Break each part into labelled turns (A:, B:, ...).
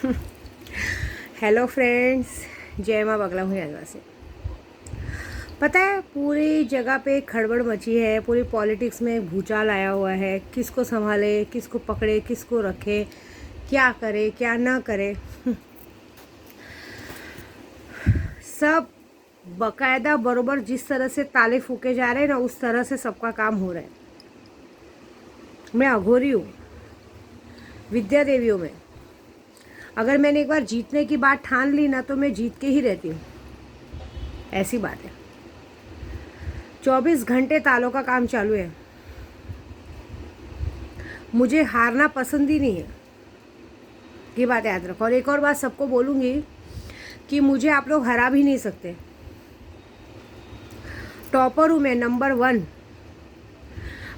A: Hello friends, जय माँ बगला हूँ यादवा से। पता है, पूरी जगह पे खड़बड़ मची है, पूरी पॉलिटिक्स में भूचाल आया हुआ है। किसको संभाले, किसको पकड़े, किसको रखे, क्या करे क्या ना करे। सब बकायदा बरोबर जिस तरह से ताले फूके जा रहे हैं ना, उस तरह से सबका काम हो रहा है। मैं अघोरी हूँ, विद्या देवी हूँ मैं। अगर मैंने एक बार जीतने की बात ठान ली ना, तो मैं जीत के ही रहती हूँ। ऐसी बात है। 24 घंटे तालों का काम चालू है। मुझे हारना पसंद ही नहीं है, ये बात याद रखो। और एक और बात सबको बोलूँगी कि मुझे आप लोग हरा भी नहीं सकते। टॉपर हूँ मैं, नंबर 1।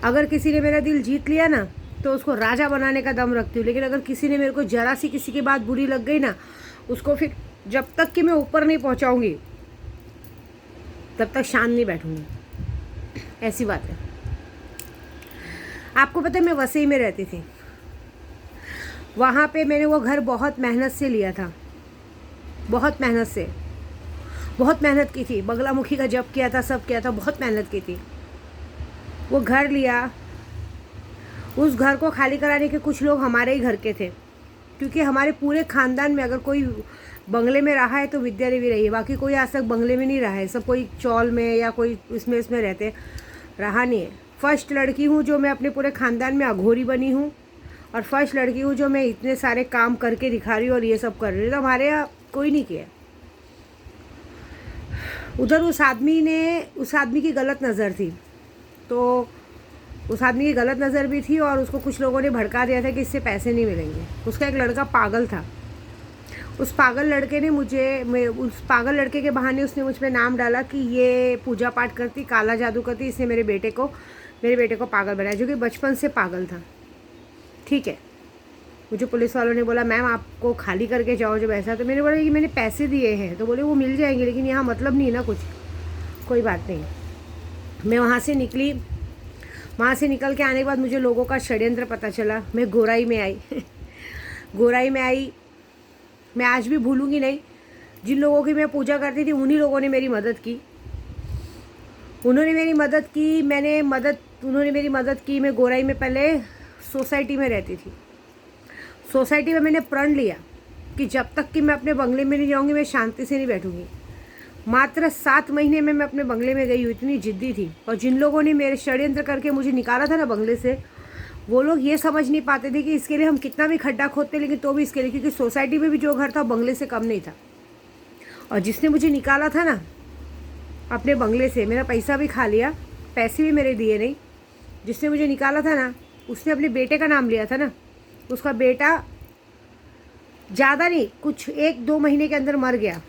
A: अगर किसी ने मेरा दिल जीत लिया ना, तो उसको राजा बनाने का दम रखती हूँ। लेकिन अगर किसी ने मेरे को जरा सी किसी की बात बुरी लग गई ना, उसको फिर जब तक कि मैं ऊपर नहीं पहुँचाऊँगी तब तक शांत नहीं बैठूँगी। ऐसी बात है। आपको पता है, मैं वसई में रहती थी। वहाँ पे मैंने वो घर बहुत मेहनत से लिया था, बहुत मेहनत से, बहुत मेहनत की थी। बगलामुखी का जप किया था, सब किया था, बहुत मेहनत की थी। वो घर लिया। उस घर को खाली कराने के कुछ लोग हमारे ही घर के थे, क्योंकि हमारे पूरे ख़ानदान में अगर कोई बंगले में रहा है तो विद्या देवी रही है। बाकी कोई आज तक बंगले में नहीं रहा है। सब कोई चौल में या कोई इसमें रहते, रहा नहीं है। फर्स्ट लड़की हूँ जो मैं अपने पूरे ख़ानदान में अघोरी बनी हूँ, और फर्स्ट लड़की हूँ जो मैं इतने सारे काम करके दिखा रही हूँ और ये सब कर रही हूँ। तो हमारे यहाँ कोई नहीं किया। उधर उस आदमी की गलत नज़र थी, तो उस आदमी की गलत नज़र भी थी, और उसको कुछ लोगों ने भड़का दिया था कि इससे पैसे नहीं मिलेंगे। उसका एक लड़का पागल था। उस पागल लड़के ने उस पागल लड़के के बहाने उसने मुझ पे नाम डाला कि ये पूजा पाठ करती, काला जादू करती, इसने मेरे बेटे को पागल बनाया, जो कि बचपन से पागल था। ठीक है। मुझे पुलिस वालों ने बोला, मैम आपको खाली करके जाओ जब ऐसा। तो मैंने बोला कि मैंने पैसे दिए हैं। तो बोले वो मिल जाएंगे, लेकिन यहाँ मतलब नहीं है ना कुछ। कोई बात नहीं। मैं वहाँ से निकली। वहाँ से निकल के आने के बाद मुझे लोगों का षड्यंत्र पता चला। मैं गोराई में आई। गोराई में आई। मैं आज भी भूलूंगी नहीं। जिन लोगों की मैं पूजा करती थी, उन्हीं लोगों ने मेरी मदद की। उन्होंने मेरी मदद की। मैं गोराई में पहले सोसाइटी में रहती थी। सोसाइटी में मैंने प्रण लिया कि जब तक कि मैं अपने बंगले में नहीं जाऊँगी, मैं शांति से नहीं बैठूँगी। मात्र 7 महीने में मैं अपने बंगले में गई हूँ, इतनी जिद्दी थी। और जिन लोगों ने मेरे षड्यंत्र करके मुझे निकाला था ना बंगले से, वो लोग ये समझ नहीं पाते थे कि इसके लिए हम कितना भी खड्डा खोदते, लेकिन तो भी इसके लिए, क्योंकि सोसाइटी में भी जो घर था बंगले से कम नहीं था। और जिसने मुझे निकाला था ना अपने बंगले से, मेरा पैसा भी खा लिया, पैसे भी मेरे दिए नहीं। जिसने मुझे निकाला था ना, उसने अपने बेटे का नाम लिया था ना। उसका बेटा ज़्यादा नहीं, कुछ 1-2 महीने के अंदर मर गया।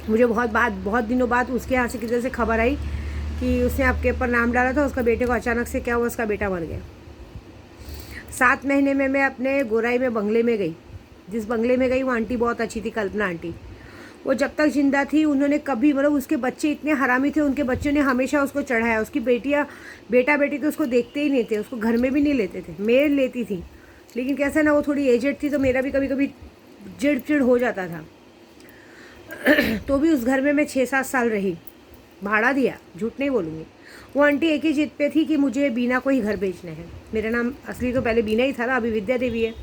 A: मुझे बहुत दिनों बाद उसके यहाँ से किसी से खबर आई कि उसने आपके ऊपर नाम डाला था, उसका बेटे को अचानक से क्या हुआ, उसका बेटा मर गया। 7 महीने में मैं अपने गोराई में बंगले में गई। जिस बंगले में गई वो आंटी बहुत अच्छी थी, कल्पना आंटी। वो जब तक जिंदा थी, उन्होंने कभी, मतलब उसके बच्चे इतने हरामी थे, उनके बच्चों ने हमेशा उसको चढ़ाया। उसकी बेटा बेटी तो उसको देखते ही नहीं थे, उसको घर में भी नहीं लेते थे। मैं लेती थी, लेकिन कैसा ना, वो थोड़ी एजेड थी, तो मेरा भी कभी कभी चिड़ हो जाता था। तो भी उस घर में मैं 6-7 साल रही, भाड़ा दिया, झूठ नहीं बोलूँगी। वो आंटी एक ही जिद पे थी कि मुझे बीना को ही घर भेजना है। मेरा नाम असली तो पहले बीना ही था ना, अभी विद्या देवी है।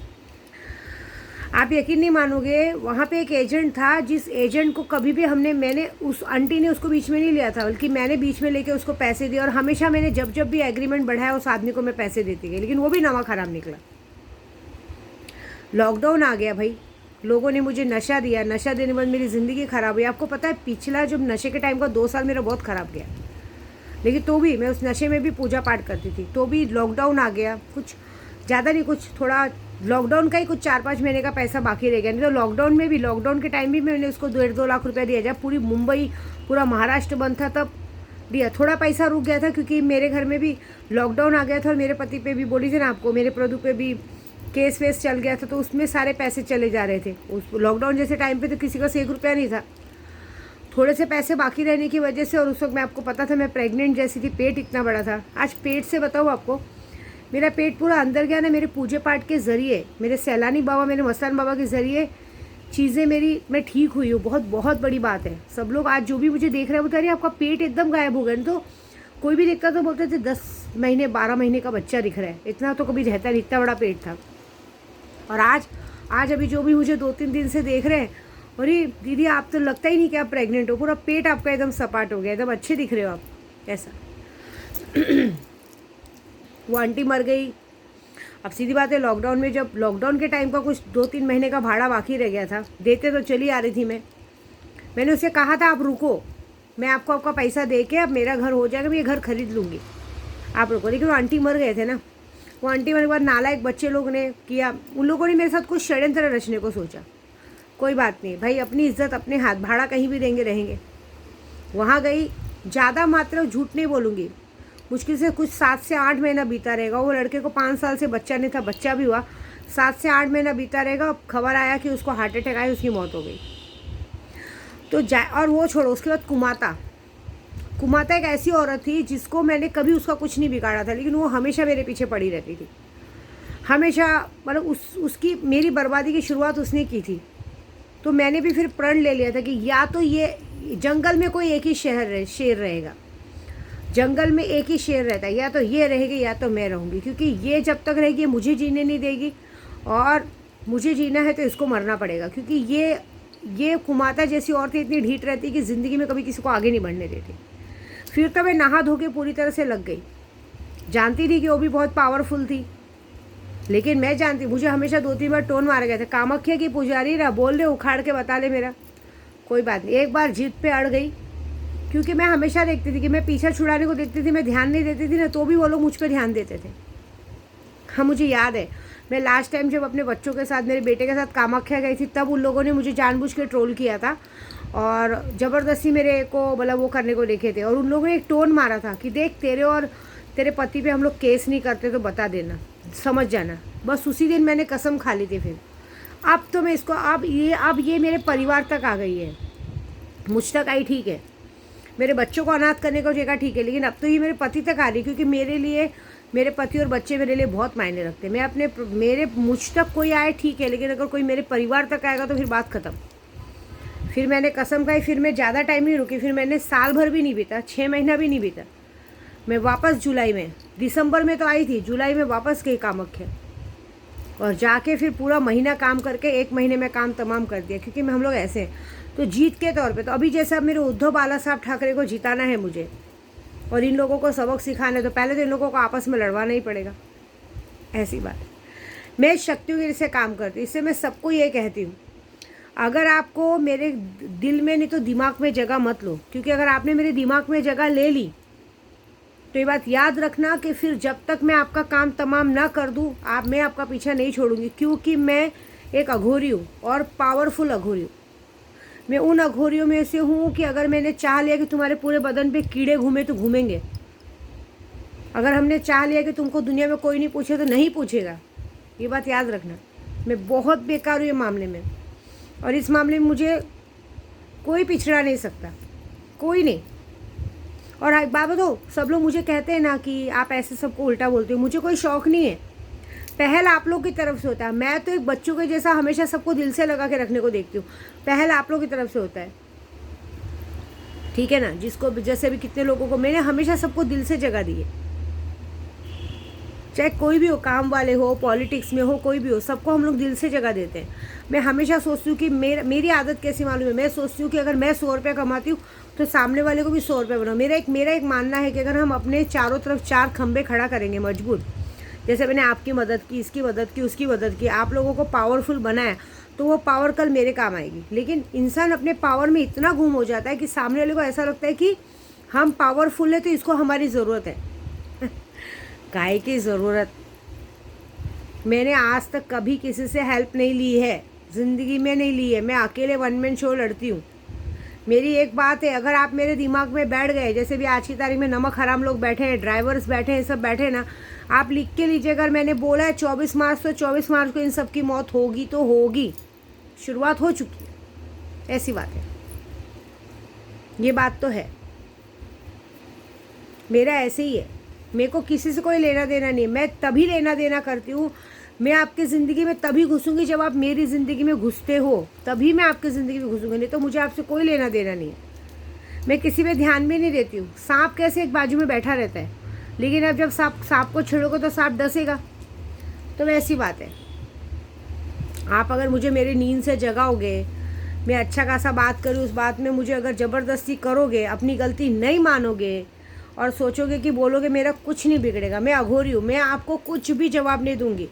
A: आप यकीन नहीं मानोगे, वहाँ पे एक एजेंट था, जिस एजेंट को कभी भी मैंने उस आंटी ने उसको बीच में नहीं लिया था, बल्कि मैंने बीच में लेके उसको पैसे दिए। और हमेशा मैंने जब भी एग्रीमेंट बढ़ाया, उस आदमी को मैं पैसे देती गई, लेकिन वो भी नवा खराब निकला। लॉकडाउन आ गया भाई, लोगों ने मुझे नशा दिया। नशा देने के बाद मेरी ज़िंदगी ख़राब हुई। आपको पता है, पिछला जब नशे के टाइम का 2 साल मेरा बहुत ख़राब गया, लेकिन तो भी मैं उस नशे में भी पूजा पाठ करती थी। तो भी लॉकडाउन आ गया, कुछ ज़्यादा नहीं, कुछ थोड़ा लॉकडाउन का ही कुछ 4-5 महीने का पैसा बाकी रह गया। नहीं तो लॉकडाउन के टाइम भी मैंने उसको 1.5-2 लाख रुपया दिया। जब पूरी मुंबई, पूरा महाराष्ट्र बंद था, तब दिया। थोड़ा पैसा रुक गया था, क्योंकि मेरे घर में भी लॉकडाउन आ गया था, और मेरे पति पे भी, बोली थी ना आपको, मेरे प्रदू पे भी केस वेस चल गया था, तो उसमें सारे पैसे चले जा रहे थे। उस लॉकडाउन जैसे टाइम पे तो किसी का 1 रुपया नहीं था। थोड़े से पैसे बाकी रहने की वजह से, और उस वक्त मैं, आपको पता था मैं प्रेग्नेंट जैसी थी, पेट इतना बड़ा था। आज पेट से बताऊँ आपको, मेरा पेट पूरा अंदर गया ना, मेरे पूजे पाठ के ज़रिए, मेरे सैलानी बाबा, मेरे मस्तान बाबा के ज़रिए चीज़ें मेरी, मैं ठीक हुई हूँ। बहुत बहुत बड़ी बात है। सब लोग आज जो भी मुझे देख रहे हैं बता रही आपका पेट एकदम गायब हो गया। तो कोई भी देखता तो बोलते थे 10 महीने 12 महीने का बच्चा दिख रहा है, इतना तो कभी रहता नहीं, इतना बड़ा पेट था। और आज अभी जो भी मुझे 2-3 दिन से देख रहे हैं, अरे दीदी आप तो लगता ही नहीं कि आप प्रेग्नेंट हो, पूरा पेट आपका एकदम सपाट हो गया, एकदम अच्छे दिख रहे हो आप, ऐसा। वो आंटी मर गई। अब सीधी बात है, लॉकडाउन में जब लॉकडाउन के टाइम का कुछ 2-3 महीने का भाड़ा बाकी रह गया था, देते तो चली आ रही थी मैंने उससे कहा था आप रुको, मैं आपको आपका पैसा दे के अब मेरा घर हो जाएगा, मैं ये घर खरीद लूँगी, आप रुको। लेकिन वो आंटी मर गए थे ना, वो आंटी मरने के बाद नालायक बच्चे लोग ने किया, उन लोगों ने मेरे साथ कुछ षड्यंत्र रचने को सोचा। कोई बात नहीं भाई, अपनी इज्जत अपने हाथ, भाड़ा कहीं भी देंगे रहेंगे। वहाँ गई, ज़्यादा मात्रा झूठ नहीं बोलूँगी, मुश्किल से कुछ 7 से 8 महीना बीता रहेगा। वो लड़के को 5 साल से बच्चा नहीं था, बच्चा भी हुआ, 7 से 8 महीना बीता रहेगा। खबर आया कि उसको हार्ट अटैक आया, उसकी मौत हो गई। तो और वो छोड़ो, उसके बाद कुमाता एक ऐसी औरत थी जिसको मैंने कभी उसका कुछ नहीं बिगाड़ा था, लेकिन वो हमेशा मेरे पीछे पड़ी रहती थी, हमेशा। मतलब उसकी मेरी बर्बादी की शुरुआत उसने की थी। तो मैंने भी फिर प्रण ले लिया था कि या तो ये जंगल में कोई एक ही शेर रहेगा, जंगल में एक ही शेर रहता है, या तो ये रहेगी या तो मैं रहूँगी, क्योंकि ये जब तक रहेगी मुझे जीने नहीं देगी, और मुझे जीना है तो इसको मरना पड़ेगा। क्योंकि ये कुमाता जैसी औरत इतनी ढीठ रहती कि ज़िंदगी में कभी किसी को आगे नहीं बढ़ने देती। फिर तो मैं नहा धो के पूरी तरह से लग गई। जानती थी कि वो भी बहुत पावरफुल थी, लेकिन मैं जानती, मुझे हमेशा 2-3 बार टोन मारा गया था, कामाख्या की पुजारी रहा, बोल रहे उखाड़ के बता ले मेरा। कोई बात नहीं, एक बार जीत पे अड़ गई, क्योंकि मैं हमेशा देखती थी कि मैं पीछा छुड़ाने को देखती थी, मैं ध्यान नहीं देती थी ना, तो भी वो लोग मुझ पर ध्यान देते थे। हाँ मुझे याद है, मैं लास्ट टाइम जब अपने बच्चों के साथ, मेरे बेटे के साथ कामाख्या गई थी, तब उन लोगों ने मुझे जानबूझ के ट्रोल किया था और ज़बरदस्ती मेरे को मतलब वो करने को देखे थे। और उन लोगों ने एक टोन मारा था कि देख तेरे और तेरे पति पे हम लोग केस नहीं करते तो बता देना, समझ जाना। बस उसी दिन मैंने कसम खा ली थी। फिर अब तो मैं इसको, अब ये मेरे परिवार तक आ गई है, मुझ तक आई ठीक है, मेरे बच्चों को अनाथ करने को जगह ठीक है, लेकिन अब तो ये मेरे पति तक आ रही, क्योंकि मेरे लिए मेरे पति और बच्चे मेरे लिए बहुत मायने रखते हैं। मैं अपने मेरे मुझ तक कोई आए ठीक है, लेकिन अगर कोई मेरे परिवार तक आएगा तो फिर बात ख़त्म। फिर मैंने कसम खाई, फिर मैं ज़्यादा टाइम नहीं रुकी, फिर मैंने साल भर भी नहीं बीता, 6 महीना भी नहीं बीता, मैं वापस जुलाई में, दिसंबर में तो आई थी, जुलाई में वापस गई कामाख्या, और जाके फिर पूरा महीना काम करके 1 महीने में काम तमाम कर दिया। क्योंकि हम लोग ऐसे हैं, तो जीत के तौर पे, तो अभी जैसे अब मेरे उद्धव बाला साहब ठाकरे को जिताना है मुझे, और इन लोगों को सबक सिखाना है, तो पहले तो इन लोगों को आपस में लड़वाना ही पड़ेगा। ऐसी बात है। मैं शक्तियों से काम करती हूँ, इससे मैं सबको ये कहती हूँ, अगर आपको मेरे दिल में नहीं तो दिमाग में जगह मत लो, क्योंकि अगर आपने मेरे दिमाग में जगह ले ली तो ये बात याद रखना कि फिर जब तक मैं आपका काम तमाम ना कर दूँ, मैं आपका पीछा नहीं छोड़ूंगी। क्योंकि मैं एक अघोरी हूँ, और पावरफुल अघोरी हूँ। मैं उन अघोरियों में से हूँ कि अगर मैंने चाह लिया कि तुम्हारे पूरे बदन पे कीड़े घूमे तो घूमेंगे, अगर हमने चाह लिया कि तुमको दुनिया में कोई नहीं पूछे तो नहीं पूछेगा। ये बात याद रखना। मैं बहुत बेकार हूँ ये मामले में, और इस मामले में मुझे कोई पिछड़ा नहीं सकता, कोई नहीं। और एक बात बताओ, सब लोग मुझे कहते हैं ना कि आप ऐसे सबको उल्टा बोलते हो, मुझे कोई शौक़ नहीं है। पहल आप लोग की तरफ से होता है। मैं तो एक बच्चों के जैसा हमेशा सबको दिल से लगा के रखने को देखती हूँ। पहल आप लोग की तरफ से होता है, ठीक है ना। जिसको जैसे भी कितने लोगों को मैंने हमेशा सबको दिल से जगह दी है, चाहे कोई भी हो, काम वाले हो, पॉलिटिक्स में हो, कोई भी हो, सबको हम लोग दिल से जगह देते हैं। मैं हमेशा सोचती हूँ कि मेरी आदत कैसी मालूम है, मैं सोचती हूँ कि अगर मैं 100 रुपये कमाती हूँ तो सामने वाले को भी 100 रुपये बनाओ। मेरा एक मानना है कि अगर हम अपने चारों तरफ 4 खंबे खड़ा करेंगे मजबूत, जैसे मैंने आपकी मदद की, इसकी मदद की, उसकी मदद की, आप लोगों को पावरफुल बनाया, तो वो पावर कल मेरे काम आएगी। लेकिन इंसान अपने पावर में इतना गुम हो जाता है कि सामने वाले को ऐसा लगता है कि हम पावरफुल है तो इसको हमारी ज़रूरत है। काय की ज़रूरत। मैंने आज तक कभी किसी से हेल्प नहीं ली है, ज़िंदगी में नहीं ली है। मैं अकेले 1 मैन शो लड़ती हूँ। मेरी एक बात है, अगर आप मेरे दिमाग में बैठ गए, जैसे भी आज की तारीख में नमक हराम लोग बैठे हैं, ड्राइवर्स बैठे हैं, सब बैठे ना, आप लिख के लीजिए, अगर मैंने बोला है 24 मार्च तो 24 मार्च को इन सब की मौत होगी तो होगी। शुरुआत हो चुकी है, ऐसी बात है, ये बात तो है। मेरा ऐसे ही है, मेरे को किसी से कोई लेना देना नहीं है। मैं तभी लेना देना करती हूँ, मैं आपकी ज़िंदगी में तभी घुसूँगी जब आप मेरी ज़िंदगी में घुसते हो, तभी मैं आपकी ज़िंदगी में घुसूँगी, नहीं तो मुझे आपसे कोई लेना देना नहीं है। मैं किसी पे ध्यान भी नहीं देती हूँ। सांप कैसे एक बाजू में बैठा रहता है, लेकिन अब जब सांप को छेड़ोगे तो सांप डसेगा, तो वैसी बात है। आप अगर मुझे मेरी नींद से जगाओगे, मैं अच्छा खासा बात करूँ, उस बात में मुझे अगर ज़बरदस्ती करोगे, अपनी गलती नहीं मानोगे और सोचोगे कि बोलोगे मेरा कुछ नहीं बिगड़ेगा, मैं अघोरी हूँ, मैं आपको कुछ भी जवाब नहीं दूंगी।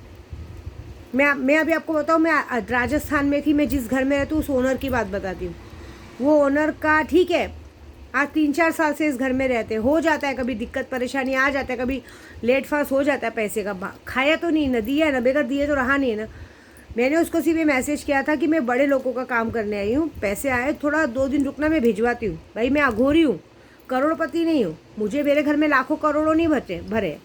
A: मैं अभी आपको बताऊँ, मैं राजस्थान में थी, मैं जिस घर में रहती हूँ उस ओनर की बात बताती हूँ। वो ओनर का ठीक है, आज 3-4 साल से इस घर में रहते, हो जाता है कभी दिक्कत परेशानी आ जाता है, कभी लेट फास्ट हो जाता है पैसे का। खाया तो नहीं ना, दिया है ना, बेगर दिए तो रहा नहीं है ना। मैंने उसको सिर्फ ये मैसेज किया था कि मैं बड़े लोगों का काम करने आई हूँ, पैसे आए, थोड़ा 2 दिन रुकना, मैं भिजवाती हूँ। भाई मैं अघोरी हूँ, करोड़पति नहीं हूँ, मुझे मेरे घर में लाखों करोड़ों नहीं भरे।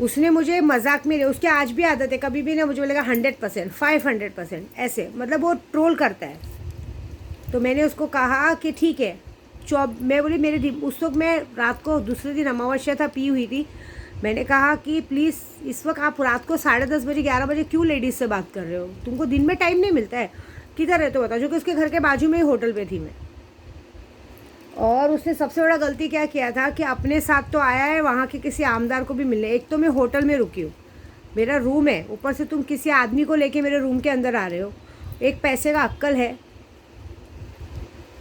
A: उसने मुझे मजाक में, उसकी आज भी आदत है, कभी भी ना मुझे बोलेगा 100%, 500% ऐसे, मतलब वो ट्रोल करता है। तो मैंने उसको कहा कि ठीक है, मैं बोली मेरे उस वक्त मैं रात को दूसरे दिन अमावस्या था, पी हुई थी। मैंने कहा कि प्लीज़ इस वक्त आप रात को 10:30 बजे 11 बजे क्यों लेडीज़ से बात कर रहे हो, तुमको दिन में टाइम नहीं मिलता है, किधर है तो बताओ। जो कि उसके घर के बाजू में ही होटल पे थी मैं। और उसने सबसे बड़ा गलती क्या किया था कि अपने साथ तो आया है वहाँ के किसी आमदार को भी मिलने। एक तो मैं होटल में रुकी हूँ, मेरा रूम है, ऊपर से तुम किसी आदमी को लेके मेरे रूम के अंदर आ रहे हो। एक पैसे का अक्ल है,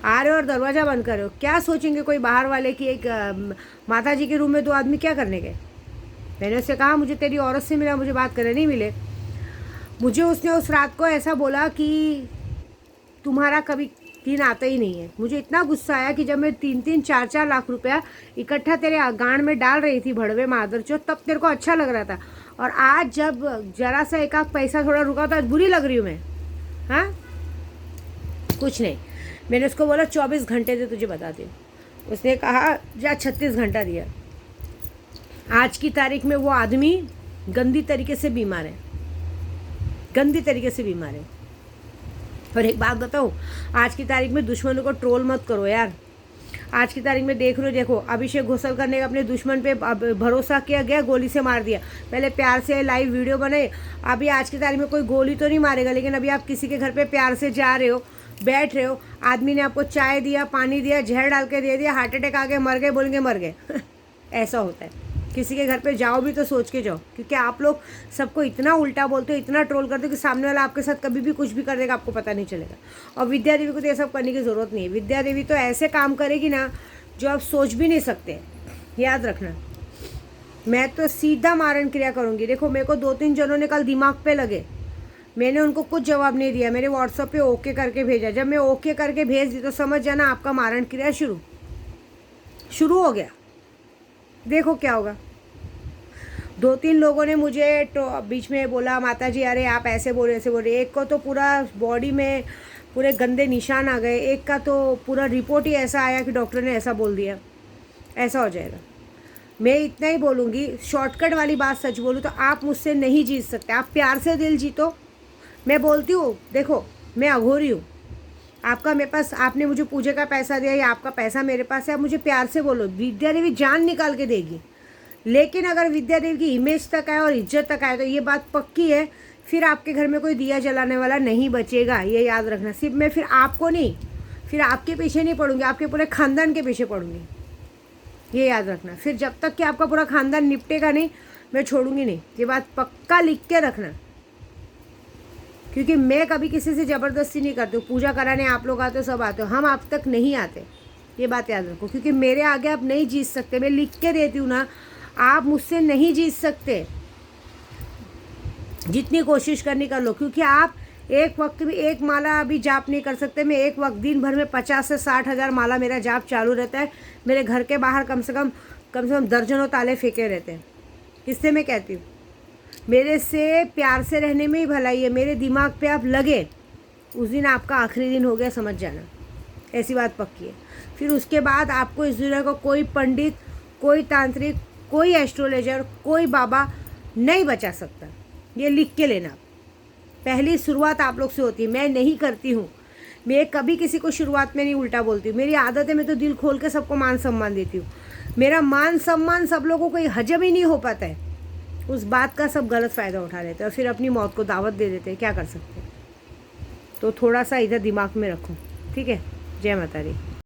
A: आ रहे हो और दरवाज़ा बंद कर रहे हो। क्या सोचेंगे कोई बाहर वाले कि एक माता जी के रूम में 2 आदमी क्या करने गए। मैंने उससे कहा मुझे तेरी औरत से मिला, मुझे बात करने नहीं मिले। मुझे उसने उस रात को ऐसा बोला कि तुम्हारा कभी दिन आता ही नहीं है। मुझे इतना गुस्सा आया कि जब मैं 3-3, 4-4 लाख रुपया इकट्ठा तेरे गांड में डाल रही थी भड़वे मादरचोद, तब तेरे को अच्छा लग रहा था, और आज जब जरा सा एक आध पैसा थोड़ा रुका तो आज बुरी लग रही हूँ मैं। हाँ, कुछ नहीं। मैंने उसको बोला 24 घंटे दे, तुझे बताती हूँ। उसने कहा जा 36 घंटा दिया। आज की तारीख में वो आदमी गंदी तरीके से बीमार है, गंदी तरीके से बीमार है। और एक बात बताऊँ, आज की तारीख में दुश्मनों को ट्रोल मत करो यार। आज की तारीख में देख लो, देखो अभिषेक घोषल ने अपने दुश्मन पे भरोसा किया, गया गोली से मार दिया। पहले प्यार से लाइव वीडियो बनाए, अभी आज की तारीख में कोई गोली तो नहीं मारेगा, लेकिन अभी आप किसी के घर पे प्यार से जा रहे हो, बैठ रहे हो, आदमी ने आपको चाय दिया, पानी दिया, जहर डाल के दे दिया, हार्ट अटैक आ गए, मर गए, बोलेंगे मर गए। ऐसा होता है। किसी के घर पे जाओ भी तो सोच के जाओ, क्योंकि आप लोग सबको इतना उल्टा बोलते हो, इतना ट्रोल करते हो कि सामने वाला आपके साथ कभी भी कुछ भी कर देगा, आपको पता नहीं चलेगा। और विद्या देवी को तो ये सब करने की ज़रूरत नहीं है। विद्या देवी तो ऐसे काम करेगी ना जो आप सोच भी नहीं सकते, याद रखना। मैं तो सीधा मारण क्रिया करूँगी। देखो मेरे को 2-3 जनों ने कल दिमाग पे लगे, मैंने उनको कुछ जवाब नहीं दिया, मेरे व्हाट्सएप पे ओके करके भेजा। जब मैं ओके करके भेज दी तो समझ जाना आपका मारण क्रिया शुरू हो गया। देखो क्या होगा। 2-3 लोगों ने मुझे बीच में बोला माता जी अरे आप ऐसे बोल रहे, ऐसे बोल रहे। एक को तो पूरा बॉडी में पूरे गंदे निशान आ गए, एक का तो पूरा रिपोर्ट ही ऐसा आया कि डॉक्टर ने ऐसा बोल दिया। ऐसा हो जाएगा। मैं इतना ही बोलूँगी, शॉर्टकट वाली बात सच बोलूँ तो आप मुझसे नहीं जीत सकते। आप प्यार से दिल जीतो। मैं बोलती हूँ देखो मैं अघोरी हूँ, आपका मेरे पास, आपने मुझे पूजे का पैसा दिया या आपका पैसा मेरे पास है, आप मुझे प्यार से बोलो, विद्या देवी जान निकाल के देगी। लेकिन अगर विद्या देवी की इमेज तक आए और इज्जत तक आए तो ये बात पक्की है, फिर आपके घर में कोई दिया जलाने वाला नहीं बचेगा, ये याद रखना। सिर्फ मैं फिर आपको नहीं, फिर आपके पीछे नहीं पड़ूंगी, आपके पूरे खानदान के पीछे पड़ूंगी, ये याद रखना। फिर जब तक कि आपका पूरा खानदान निपटेगा नहीं मैं छोड़ूंगी नहीं, ये बात पक्का लिख के रखना। क्योंकि मैं कभी किसी से ज़बरदस्ती नहीं करती हूँ। पूजा कराने आप लोग आते हो, सब आते हो, हम आप तक नहीं आते, ये बात याद रखो। क्योंकि मेरे आगे आप नहीं जीत सकते, मैं लिख के देती हूँ ना, आप मुझसे नहीं जीत सकते, जितनी कोशिश करनी कर लो। क्योंकि आप एक वक्त में एक माला अभी जाप नहीं कर सकते, मैं एक वक्त दिन भर में 50 से 60 हज़ार माला मेरा जाप चालू रहता है। मेरे घर के बाहर कम से कम दर्जनों ताले फेंके रहते हैं। इससे मैं कहती हूँ मेरे से प्यार से रहने में ही भलाई है। मेरे दिमाग पे आप लगे उस दिन आपका आखिरी दिन हो गया, समझ जाना, ऐसी बात पक्की है। फिर उसके बाद आपको इस दुनिया को कोई पंडित, कोई तांत्रिक, कोई एस्ट्रोलॉजर, कोई बाबा नहीं बचा सकता, ये लिख के लेना। पहली शुरुआत आप लोग से होती है, मैं नहीं करती हूँ। मैं कभी किसी को शुरुआत में नहीं उल्टा बोलती हूँ, मेरी आदत है, मैं तो दिल खोल के सबको मान सम्मान देती हूँ। मेरा मान सम्मान सब लोगों को हजम ही नहीं हो पाता है, उस बात का सब गलत फ़ायदा उठा लेते हैं और फिर अपनी मौत को दावत दे देते हैं। क्या कर सकते हैं? तो थोड़ा सा इधर दिमाग में रखो, ठीक है। जय माता दी।